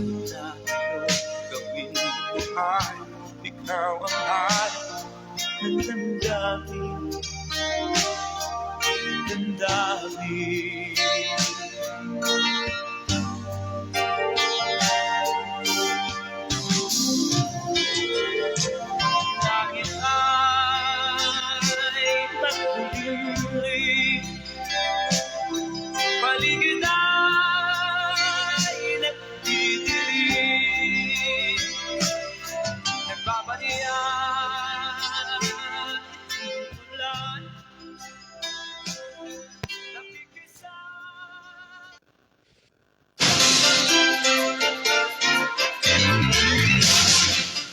na gawin ko ay ikaw ang aking damdamin. Langit ay patuloy, paligid ay nagdidilim, nagbabalian ang ulan.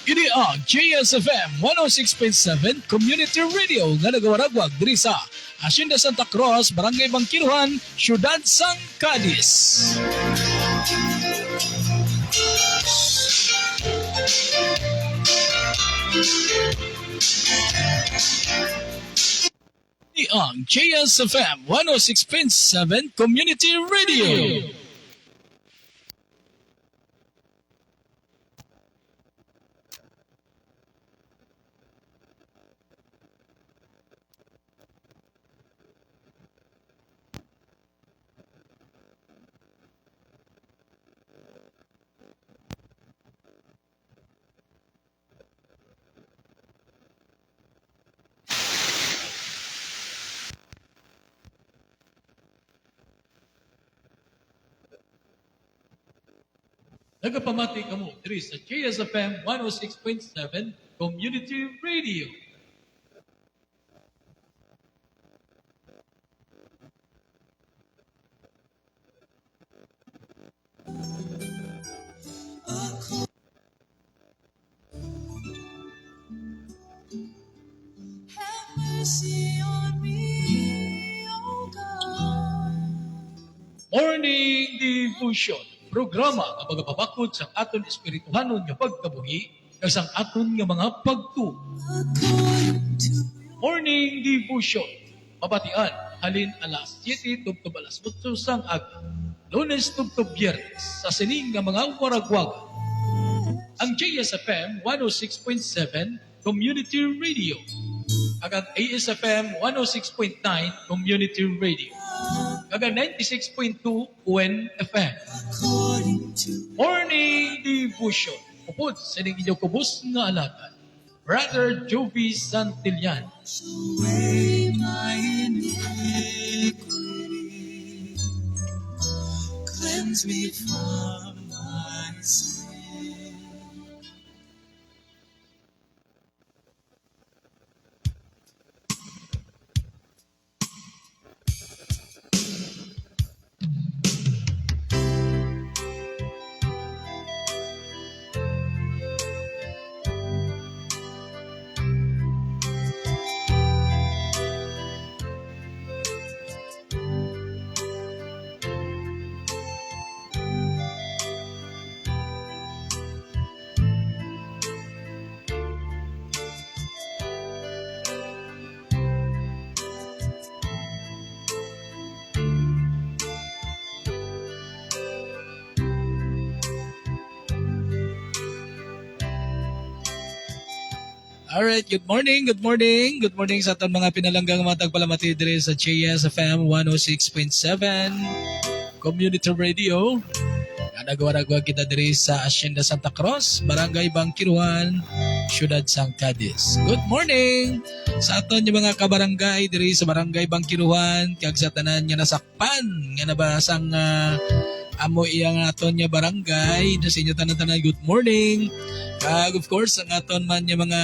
Ini ang JSFM 106.7 Community Radio nga nagawaragwag diri sa Hacienda Santa Cruz, Barangay Bangkiruhan, Ciudad San Cadiz. Ini ang JSFM 106.7 Community Radio. Nagapamati kamo diri sa JSFM 106.7 Community Radio. Have mercy on me, O God. Morning Devotion, programa nga pagapabakod sa aton espirituhanon nga pagkabuhi kag sang aton nga mga pagtuo. According to Morning Devotion, mabatian halin alas 7 tubtob alas 8 sang aga, Lunes tubtob Biyernes sa sining nga mga waragwag. Ang JSFM 106.7 Community Radio ag ang ASFM 106.9 Community Radio ag ang 96.2 UN FM. according to Morning Devotion. Upod sa inyong kubos nga alagad, Brother Jovi Santillan. away my iniquity. Cleanse me from my sin. Alright, good morning sa aton mga pinalanggang mga tagpalamati diri sa JSFM 106.7 Community Radio. Nagawag kita diri sa Hacienda Santa Cruz, Barangay Bangkiruhan, Ciudad San Cadiz. Good morning sa aton yung mga kabarangay diri sa Barangay Bangkiruhan, kag sa tanan nga nasakpan nga nabasang amo iyang aton nga barangay. Na sa inyo tanan-tanan, good morning. Kag of course, ang aton man yung mga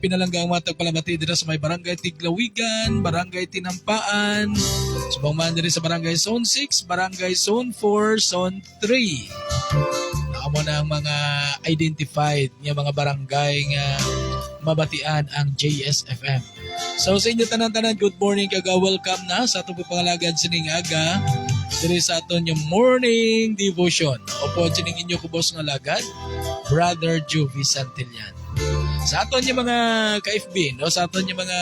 pinalanggang mga tagpalamati dira sa may Barangay Tiglawigan, Barangay Tinampaan, subang man diri sa Barangay Zone 6, Barangay Zone 4, Zone 3. Naamo na ang mga identified nga mga barangay nga mabatian ang JSFM. So sa inyo tanan-tanan, good morning kag welcome na sa atong pangalagad sining aga diri sa aton yung morning devotion. Opo sining inyo kubos nga lagad, Brother Jovi Santillan. Sa aton yung mga ka-FB, no? Sa aton yung mga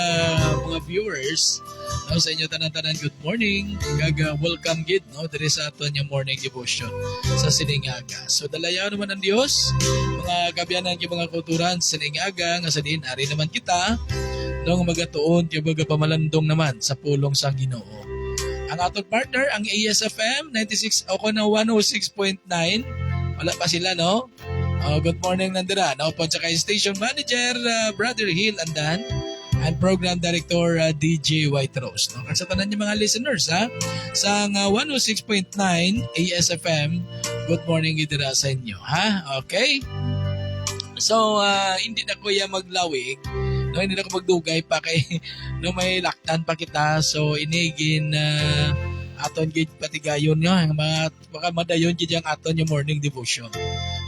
viewers, No, sa inyo tanan-tanan, good morning. Welcome gid no diri sa aton yung morning devotion sa siningaga. So dalayaw naman ang Dios, mga kabyanan yung mga kulturan sa siningaga nga sa diin ari naman kita no nga magatuon kay baga pamalandong naman sa pulong sang Ginoo. Ang aton partner ang ASFM 96 o na 106.9. Wala pa sila no. Good morning nandira. Naupon sa kay station manager Brother Hill Andan and program director DJ White Rose. No? Sa tanan niyo mga listeners ha, sa 106.9 ASFM, good morning idira sa inyo ha. Okay? So hindi na ko ya maglawig, no, hindi na ko magdugay pa kay no may laktan pa kita. So inigin aton gid patigayon nyo ang mga baka madayon gid ang aton yung morning devotion.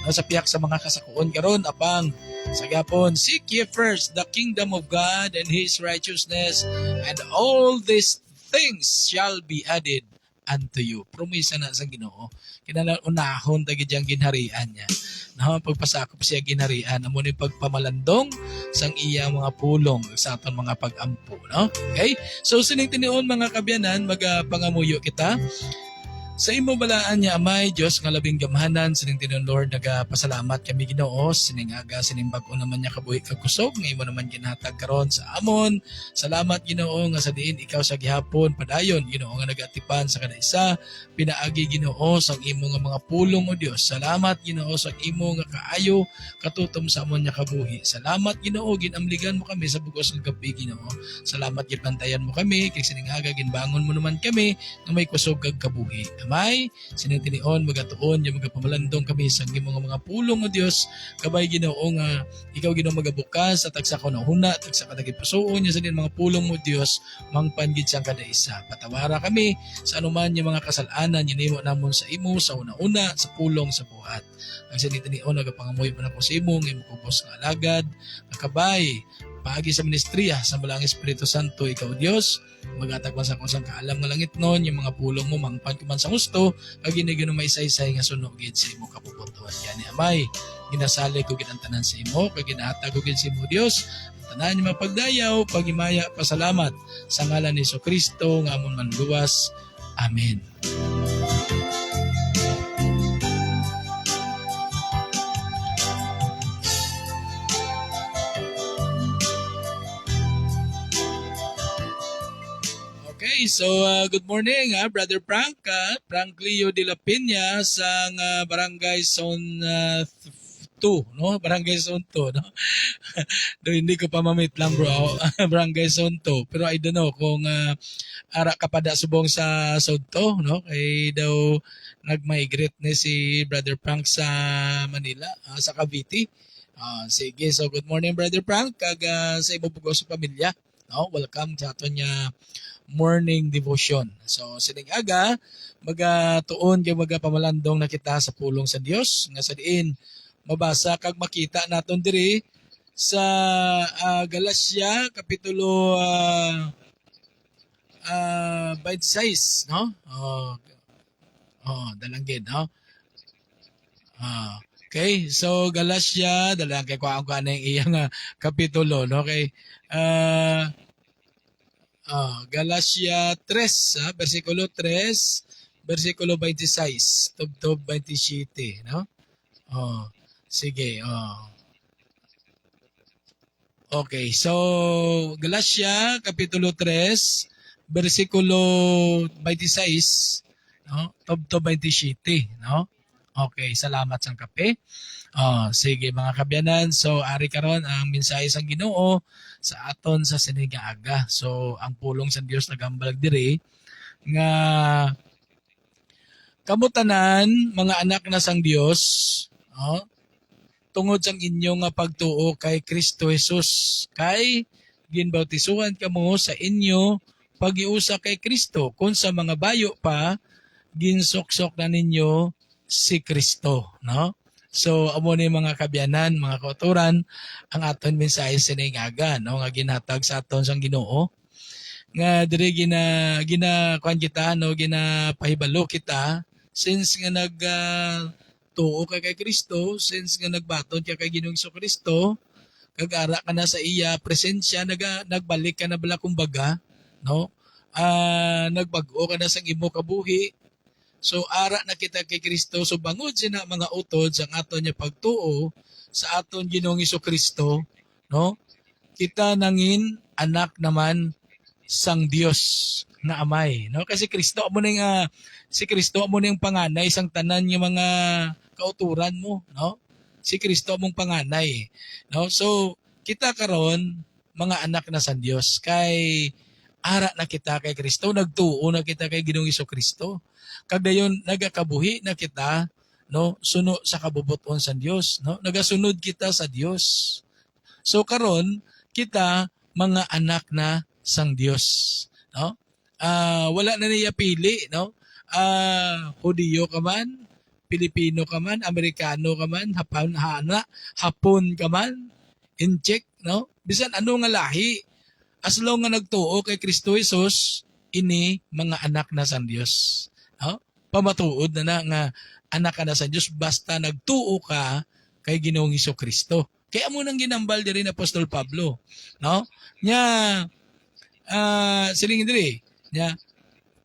No, sa piyak sa mga kasakuon karon apang sa gapon, seek ye first the kingdom of God and His righteousness, and all these things shall be added unto you. Promisa na sa Ginoo. Kinahanglan unahon ta gid ang ginharian niya. No, pagpasakop siya ginharian amo ni pagpamalandong sang iya mga pulong sa aton mga pag-ampo, no? Okay? So sining tinion mga kabyanan, magapangamuyo kita. Sa imo balaan niya amay Dios nga labing gamhanan sining tinon Lord nagapasalamat kami Ginoo sining aga sining bag-o naman niya kabuhi kag kusog nga imo naman ginhatag karon sa amon. Salamat Ginoo nga sa diin ikaw sa gihapon padayon Ginoo nga nagatipan sa kada isa pinaagi Ginoo sa imo nga mga pulong o Dios. Salamat Ginoo sa imo nga kaayo katutom sa amon niya kabuhi. Salamat Ginoo ginamligan mo kami sa bugos ng gabi Ginoo. Salamat gipantayan mo kami kay sining aga ginbangon mo naman kami nga may kusog kag kabuhi. May sinintinion magatuon yung magapamalandong kami sa imong mga pulong o Dios kabay Ginoo nga ikaw Ginoo magabukas sa tagsa ko na huna tagsa kadagit pusoon niya sa din mga pulong mo Dios mangpanggid siyang kada isa patawara kami sa anuman yung mga kasalanan ginimo namon sa imo sa una-una sa pulong sa buhat ang sinintinion nagapangamoy mo na ko sa imo nga imukubos nga alagad nakabay paagi sa ministriya sa Balang Espiritu Santo ikaw Dios magatag man sa kusang kaalam nga langit nun yung mga pulong mo mangpan ko man sa gusto kag ginigino may saysay nga sunog gid sa imo kapupuntuhan yani amay ginasali ko gid ang tanan sa imo kag ginahatag ko gid sa imo Dios ang tanan yung mapagdayaw pagimaya pasalamat sa ngalan ni Jesucristo nga amon manluwas amen. Okay, so good morning Brother Frank, Frank Leo de la Peña sa Barangay Zone 2, no? Barangay Zone 2, no? Do hindi ko pa mamit lang bro, Barangay Zone 2. Pero I don't know kung ara ka pa da subong sa Zone 2, no? Kay daw nag-migrate ni si Brother Frank sa Manila, sa Cavite. Sige, so good morning Brother Frank, kag sa imo pugo sa pamilya. No? Welcome sa aton niya morning devotion. So sining aga magatuon kay magapamalandong na kita sa pulong sa Dios nga sa diin mabasa kag makita naton diri sa Galacia kapitulo 26, no? Dalanggid, no? Okay, so Galacia dalang kay kuan ang iyang kapitulo, no? Okay. Galacia 3, versikulo 3, versikulo 26, tubtob 27, no? Sige, Okay, so Galacia kapitulo 3, versikulo 26, no? Tubtob 27, no? Okay, salamat sa kape. Sige mga kabyanan, so ari karon ang mensahe sang Ginoo sa aton sa sinigaaga. So ang pulong sa Dios nagambalag diri nga kamutanan mga anak na sang Dios, tungod sang inyong pagtuo kay Kristo Jesus kay ginbautisuhan kamo sa inyo pag-iusa kay Kristo kun sa mga bayo pa ginsuksok na ninyo si Kristo, no? So amo ni mga kabyanan, mga kauturan ang aton mensahe siningaga, no, nga ginhatag sa aton sang Ginoo nga diri gina kita, no, ginapahibalo kita since nga tuo ka kay Kristo, since nga nagbaton ka kay Ginoong Kristo, kag ara ka na sa iya presensya, nagbalik ka na bala kumbaga, no? nagbag-o ka na sa imo kabuhi. So ara na kita kay Kristo, so bangod sina mga utod sa aton niya pagtuo sa aton Ginoong Kristo, no? Kita nangin anak naman sang Dios nga amay, no? Kasi Kristo amo ning si Kristo amo ning panganay sang tanan nga mga kauturan mo, no? Si Kristo among panganay, no? So kita karon mga anak na sa Dios kay ara na kita kay Kristo, nagtuo na kita kay Ginoong Kristo. Kag dayon nagakabuhi na kita, no, suno sa kabubuton sa Dios, no? Nagasunod kita sa Dios. So karon kita mga anak na sang Dios, no? Wala na niya pili, no? Hudiyo ka man, Pilipino ka man, Amerikano ka man, Hapon ka man, Incheck, no? Bisan ano nga lahi, as long nga nagtuo kay Kristo Jesus, ini mga anak na sang Dios. No? Pamatuod na nga anak ka na sa Diyos basta nagtuo ka kay Ginoong Kristo. Kaya mo nang ginambal diri ni Apostol Pablo, no? Nya siling diri, nya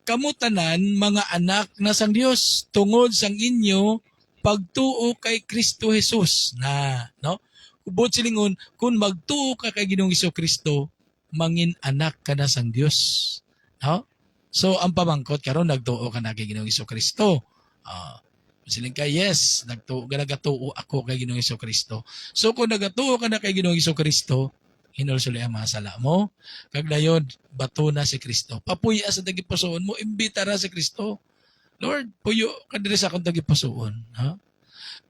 kamutanan mga anak na sang Dios tungod sang inyo pagtuo kay Kristo Jesus na, no? Ubod silingon kung magtuo ka kay Ginoong Kristo, mangin anak ka na sang Dios, no? So, ang pamangkot karon nagtuo ka na kay Ginoong Kristo. Siling ka, yes, nagatuo ako kay Ginoong Kristo. So, kung nagatuo ka na kay Ginoong Kristo, hinulsuli ang mga sala mo. Kagdayon, bato na si Kristo. Papuya sa tagipusoon mo, imbita ra si Kristo. Lord, puyo ka diri sa akong tagipusoon. Ha?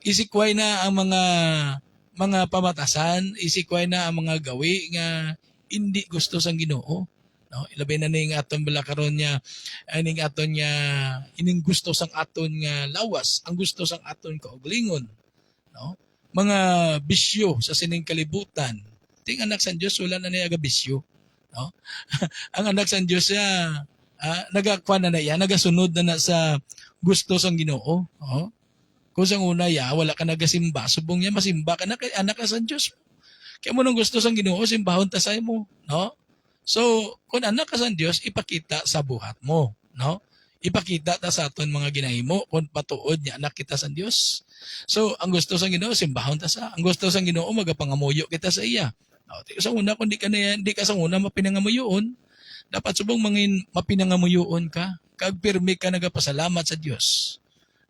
Isikway na ang mga pamatasan, isikway na ang mga gawi nga hindi gusto sang Ginoo. No, ilabay na ning aton bala karon nya aning aton nya ining gusto sang aton nga lawas, ang gusto sang aton kauglingon, no? Mga bisyo sa sining kalibutan. Ting anak sang Dios wala na niya aga bisyo, no? Ang anak sang Dios nagakwan na iya, nagasunod na sa gusto sang Ginoo, no? Kung sang una wala ka nagasimba, subong niya masimba ka na kay anak ka sang Dios. Kaya mo nung gusto sang Ginoo, simbahon ta sa imo, no? So, kung anak ka sa Diyos, ipakita sa buhat mo, no? Ipakita ta sa aton mga ginahimo kung patuod niya anak kita sa Diyos. So, ang gusto sa Ginoo simbahon ta sa. Ang gusto sa Ginoo magapangamuyo kita sa iya. No, sa una kung di ka sa una mapinangamuyoon, dapat subong mangin mapinangamuyoon ka. Kag pirmi ka nagapasalamat sa Diyos.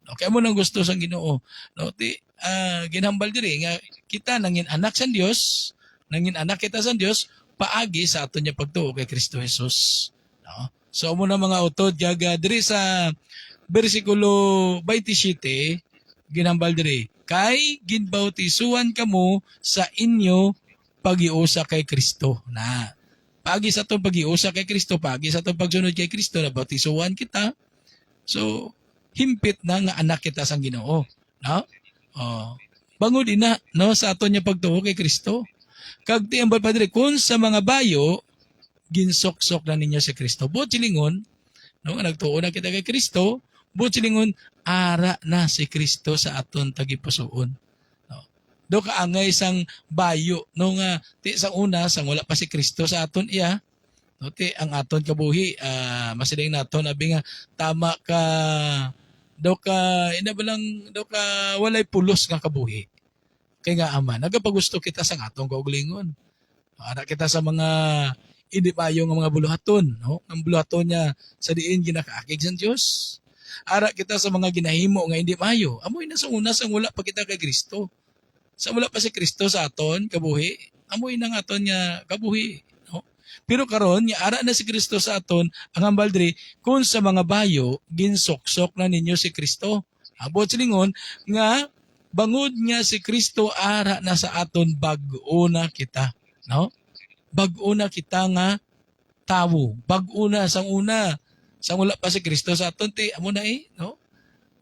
No, kaya mo nang gusto sa Ginoo. No, ginhambal diri nga kita nangin anak sa Diyos, nangin anak kita sa Diyos, paagi sa aton niya pagtuo kay Kristo Jesus. No? So amo na mga utod gaga diri sa bersikulo 27 ginambal diri kay ginbautisuan kamo sa inyo pagiusa kay Kristo na. Paagi sa atong pagiusa kay Kristo, paagi sa atong pagsunod kay Kristo na bautisuan kita. So himpit na nga anak kita sang Ginoo, no? Bangod ina no sa aton niya pagtuo kay Kristo. Kag ti ambal padre kun sa mga bayo ginsoksok na ninyo si Kristo. Buot silingon, no nga nagtuo na kita kay Kristo, buot silingon ara na si Kristo sa aton tagipusoon. No. Do kaangay sang bayo no nga ti sang una sang wala pa si Kristo sa aton iya. No ti ang aton kabuhi masiling naton abi nga tama ka do ka walay pulos nga kabuhi. Kaya nga ama, nagapagusto kita sa atong kauglingon. Ara kita sa mga hindi payo nga mga buluhaton, no? Ang buluhaton niya sa diin ginakaakig sa Dios. Ara kita sa mga ginahimo nga hindi mayo. Amoy na sa una sang wala pa kita kay Kristo. Sa wala pa si Kristo sa aton kabuhi, amoy na nga aton niya kabuhi, no? Pero karon nya ara na si Kristo sa aton, ang hambaldri kun sa mga bayo ginsoksok na ninyo si Kristo. Abot silingon nga bangod nga si Kristo ara na sa aton bag-o na kita, no? Bag-o na kita nga tawo. Bag-o na sang una. Sang wala pa si Kristo sa aton ti amo na no?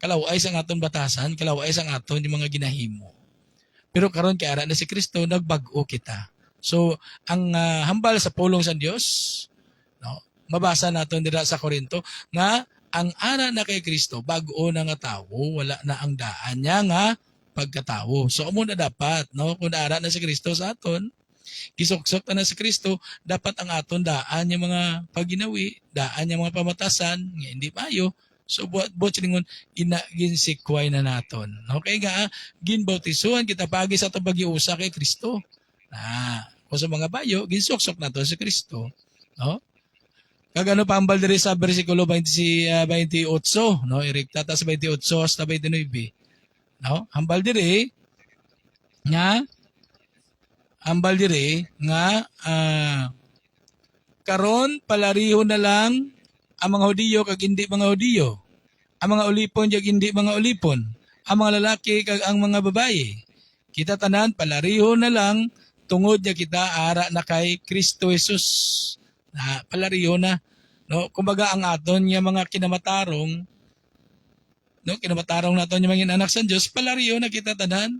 Kalaway sang aton batasan, kalaway sang aton yung mga ginahimo. Pero karon kay ara na si Kristo nagbag-o kita. So ang hambal sa pulong sa Dios, no? Mabasa naton dira sa Korinto nga ang ara na kay Kristo bag-o na nga tawo, wala na ang daan niya nga pagkatawo. So amo na dapat, no, kung naara na si Kristo sa aton, Gisuksok na sa Kristo, dapat ang aton daan yung mga paginawi, daan yung mga pamatasan, nga hindi mayo. So buat silingon ginsikway na naton. Okay ga, ginbautisuhan kita pagi sa atong pagiusa kay Kristo. Kung sa mga bayo, ginsuksok naton sa Kristo. No? Kagano pambal diri sa bersikulo 28, no? Irekta ta sa 28 hasta 29. No? Hambal diri nga karon palariho na lang ang mga Hudiyo kag hindi mga Hudiyo. Ang mga ulipon kag hindi mga ulipon. Ang mga lalaki kag ang mga babaye. Kita tanan palariho na lang tungod niya kita ara na kay Kristo Jesus. Palariho na. No, kumbaga ang aton nga mga kinamatarong, no, kinamatarong naton yung mga anak sa Dios, palariho na kita tanan.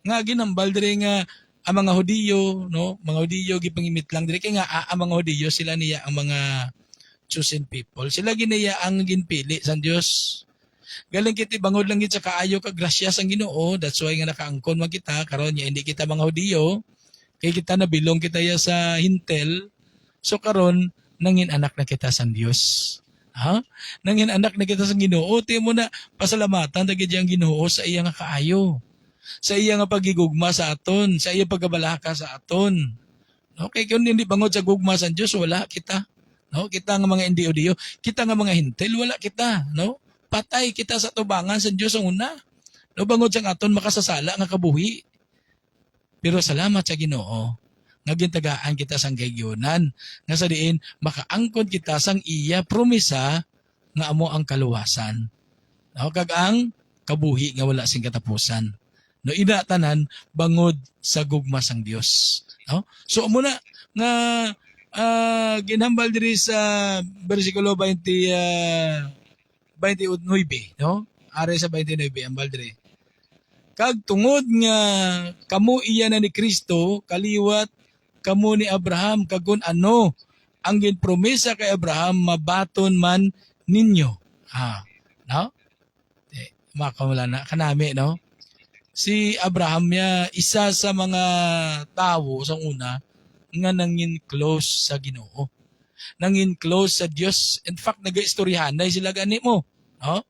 Nga ginambal diri nga ang mga Hudiyo, no, mga Hudiyo gipangimit lang diri kay nga ang mga Hudiyo sila niya ang mga chosen people. Sila ginaya ang ginpili sa Dios. Galing kiti bangod lang gid sa kaayo kag grasya sang Ginoo, that's why nga nakaangkon man kita karon nya hindi kita mga Hudiyo, kay kita nabilong kita ya sa hintel. So karon nangin anak na kita sa Dios. Nangin anak na kita sa Ginoo, ti mo na pasalamatan dagiti ang Ginoo sa iya nga kaayo. Sa iya nga pagigugma sa aton, sa iya pagabalaka sa aton. Okay, kung hindi bangod sa gugma sa Dios, wala kita. No, kita nga mga hindi Hudiyo, kita nga mga hintel, wala kita, no? Patay kita sa tubangan sa Dios ang una. No, bangod sang aton makasasala nga kabuhi. Pero salamat sa Ginoo, nga gintagaan kita sang gayunan, nga sa diin makaangkon kita sang iya promisa nga amo ang kaluwasan. No, kag ang kabuhi nga wala sing katapusan. No, ina tanan bangod sa gugma sang Dios. No? So amo na nga ginhambal diri sa bersikulo 29, no? Are sa 29 ambal diri. Kag tungod nga kamo iya na ni Kristo, kaliwat kamo ni Abraham kag kun ano ang ginpromesa kay Abraham mabaton man ninyo. No? Makamula na kanami, no? Si Abraham ya isa sa mga tawo sa una nga nangin close sa Ginoo. Nangin close sa Dios. In fact, nagaistoryahan na sila gani mo. No?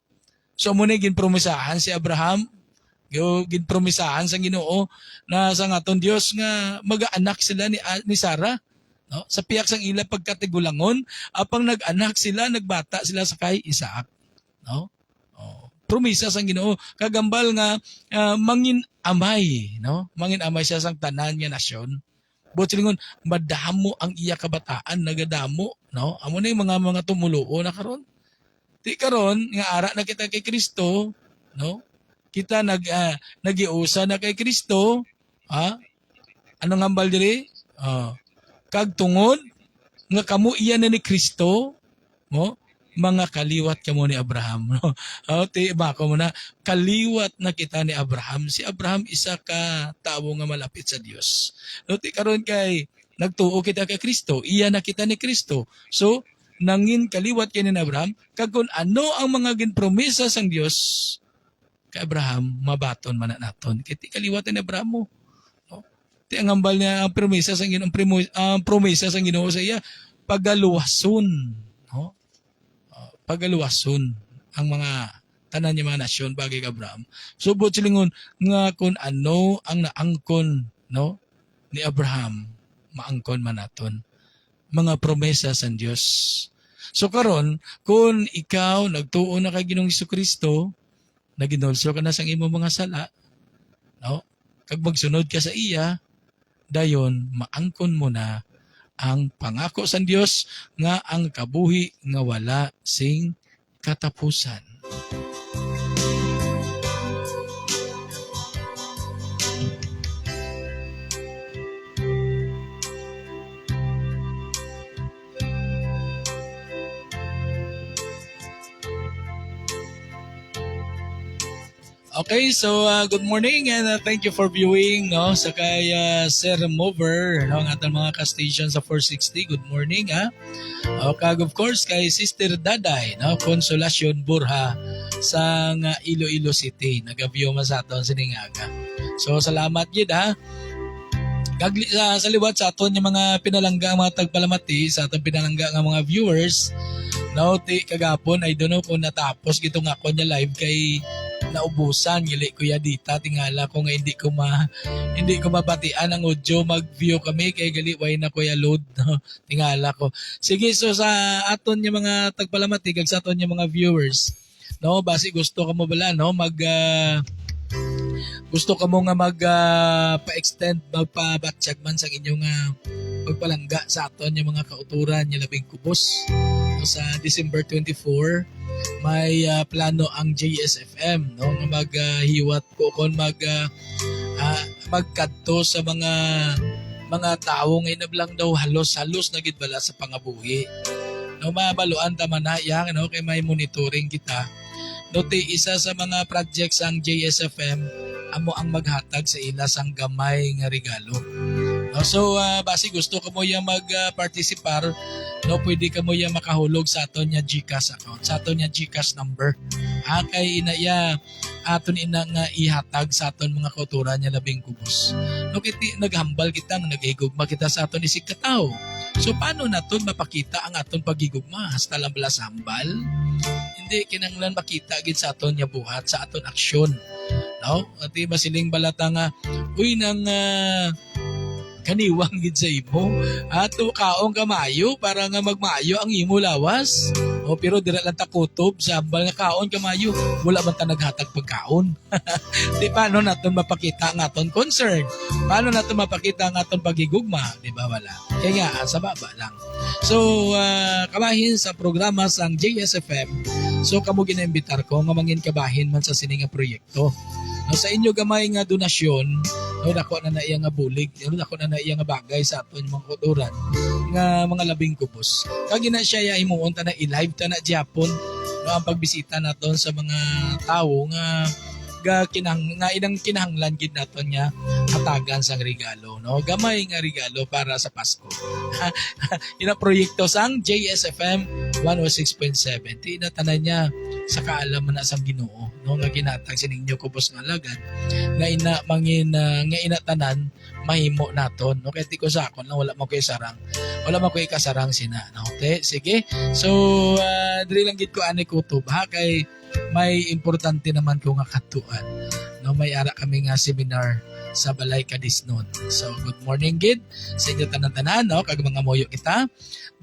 So muna ginpromisahan si Abraham, ginpromisahan sa Ginoo na sa ngaton Dios nga mag-anak sila ni Sarah. No? Sa piyak sang ila pagkatigulangon, apang nag-anak sila, nagbata sila sa kay Isaac. No? Promisa sang Ginoo kagambal nga mangin amay, no? Mangin amay siya sang tanan nga nasyon. Silingon, madamo ang iya kabataan, nagadamo, no? Amo na yung mga tumuluo na karon. Di karon nga ara na kita kay Kristo, no? Kita nagiusa na kay Kristo, Anong hambal diri? Kag tungod nga kamo iya na ni Kristo, mo? Mga kaliwat kamo ni Abraham, no? Bako mo na kaliwat na kita ni Abraham. Si Abraham isa ka tawo nga malapit sa Dios. No, karon kay nagtuo kita kay Kristo, iya na kita ni Kristo. So nangin kaliwat kay ni Abraham, kag kun ano ang mga ginpromesa sang Dios kay Abraham, mabaton man naton. Kiti kaliwat ni Abraham mo. No? Ti ang hambal niya ang promesa sang Ginoo, ang promesa sang Ginoo sa iya pagaluwason, no? Pagaluwason ang mga tanan niya mga nasyon bagay kay Abraham. Subot silingon nga kung ano ang naangkon, no, ni Abraham, maangkon man naton mga promesa sa Dios. So karon kung ikaw nagtuo na kay Ginoong Jesucristo, naginulso ka na sang imong mga sala, no? Kag magsunod ka sa iya, dayon maangkon mo na ang pangako sa Dios nga ang kabuhi nga wala sing katapusan. Okay, so good morning and thank you for viewing, no, sa kay Sir Mover, no, ang atong mga ka-station sa 460. Good morning, kag of course kay Sister Daday, no, Consolacion Burha sa Iloilo City. Nag-view man sa aton siningaga. So salamat gid, Gagli sa liwat sa aton yung mga pinalangga ang mga tagpalamati sa aton pinalangga nga mga viewers. No, kagapon I don't know kung natapos gito nga ako niya live kay naubusan gili kuya dita tingala ko nga hindi ko mabatian ang audio mag-view kami kay gali way na kuya load no? Tingala ko. Sige so sa aton yung mga tagpalamati kag sa aton yung mga viewers no basi gusto ka mo bala no gusto ka mo nga pa-extend magpabatsyag man sa inyong pagpalangga sa aton yung mga kauturan yung labing kubos. So, sa December 24 may plano ang JSFM no nga maghiwat ko kon magkadto sa mga tao nga inablang daw halos na gid bala sa pangabuhi. No mabaluan ta man na yang no kay may monitoring kita. No isa sa mga projects ang JSFM amo ang maghatag sa ila sang gamay nga regalo. No, so basi gusto ko mo yung mag-participar, no pwede ka mo yung makahulog sa aton nya GCash account, sa aton nya GCash number. Kay inaya aton inang ihatag sa aton mga kauturan nya labing kubos. No kiti naghambal kita nga nagahigugma kita sa aton isig ka tawo. So paano naton mapakita ang aton pagigugma hasta lang bala sa hambal? Hindi kinahanglan makita gid sa aton nya buhat, sa aton aksyon. No? At masiling balata nga uy nang kaniwang gid sa imo ato kaong kamayo para nga magmayo ang imo lawas o pero dira lang ta kutob sa hambal nga kaon kamayo wala man ta naghatag pagkaon. Di paano naton mapakita ang aton concern, paano naton mapakita ang aton pagigugma, di ba wala kaya nga sa baba lang. So kamahin sa programa sang JSFM so kamo ginaimbitar ko nga mangin kabahin man sa sining nga proyekto. No, sa inyo gamay nga donasyon, no, dako na iya nga bulig, no, dako na iya nga bagay sa aton mga kulturan nga mga labing kubos. Kag na siya ya himuon ta na i-live ta na Japon, no, ang pagbisita naton sa mga tawo nga inang kinahanglan gid naton nga hatagan sang regalo, no, gamay nga regalo para sa Pasko. Ina proyekto sang JSFM 106.7. Ti na tanan niya sa kaalaman na sang Ginoo, no, nga ginatag sininyo kubos nga alagad nga ina mangin nga ina tanan mahimo naton, no, kay ti ko sa akon lang wala mo koy kasarang sina, no. Okay, sige. So diri lang gid ko ani kutob ha kay may importante naman ko nga katuan, no, may ara kami nga seminar sa Balay Kadisnon. So good morning gid sa inyo tanan-tanan, no, kag mga moyo kita.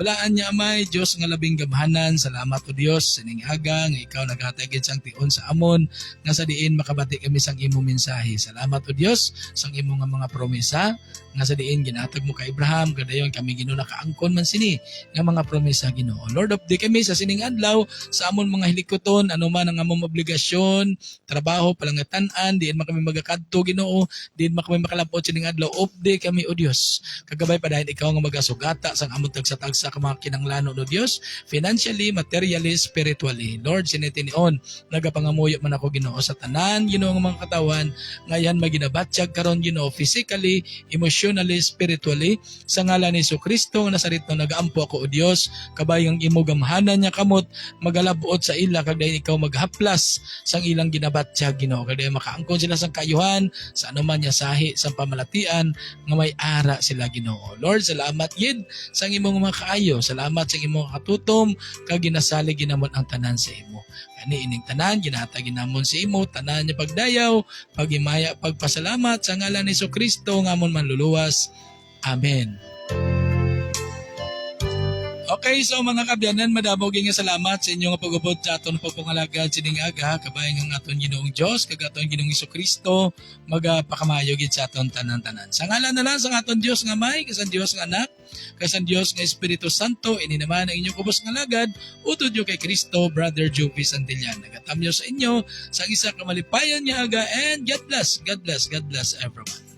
Balaan niya amay Dios nga labing gamhanan. Salamat o Dios sa ning aga nga ikaw naghatag gid sang tion sa amon nga sa diin makabati kami sang imo mensahe. Salamat o Dios sang imo nga mga promesa nga sa diin ginatag mo kay Abraham kadayon kami Ginoo nakaangkon man sini nga mga promesa Ginoo. Lord of the kami sa sining adlaw sa amon mga hilikoton ano man ang among obligasyon, trabaho, palangatan-an, diin man kami magakadto Ginoo, diin man kami makalapot sining adlaw of the kami o Dios. Kagabay pa dahil ikaw nga magasugata sang amon tagsa-tagsa ka mga kinanglanon o Dios, financially, materially, spiritually. Lord, sinitinion, nagapangamuyo man ako Ginoo sa tanan, Ginoo nga mga katawan, ngayon maginabatsyag karon Ginoo, physically, emotionally, spiritually, sa ngalan ni Kristo nga nasarito nagaampo ako o Dios, kabayang imo gamhanan niya kamot, magalabuot sa ila, kag dahil ikaw maghaplas sang ilang ginabatsyag Ginoo, kag dahil makaangkon sila sang kayuhan, sa anuman niya sahi, sang pamalatian, nga may ara sila Ginoo. Lord, salamat gid sang imong mga kaayo. Salamat sa imong katutom kag ginasali ginamon ang tanan sa imo. Kani ining tanan ginhatag ginamon sa imo, tanan niya pagdayaw, pagimaya, pagpasalamat sa ngalan ni Kristo nga amon manluluwas. Amen. Okay, so mga kabyanan, madamo nga salamat sa inyong pag-ubod sa aton pagpangalagad sining aga, kabayan ng aton Ginoong Dios, kag aton Ginoong Kristo, magpakamayo gid sa aton tanan-tanan. Sa ngalan na lang sa aton Dios nga may, kasan Dios nga anak, kasan Dios nga Espiritu Santo, ini naman ang inyong kubos nga lagad, utod yo kay Kristo, Brother Jovi Santillan. Nagatamyo sa inyo sa isa ka malipayan nga aga, and God bless everyone.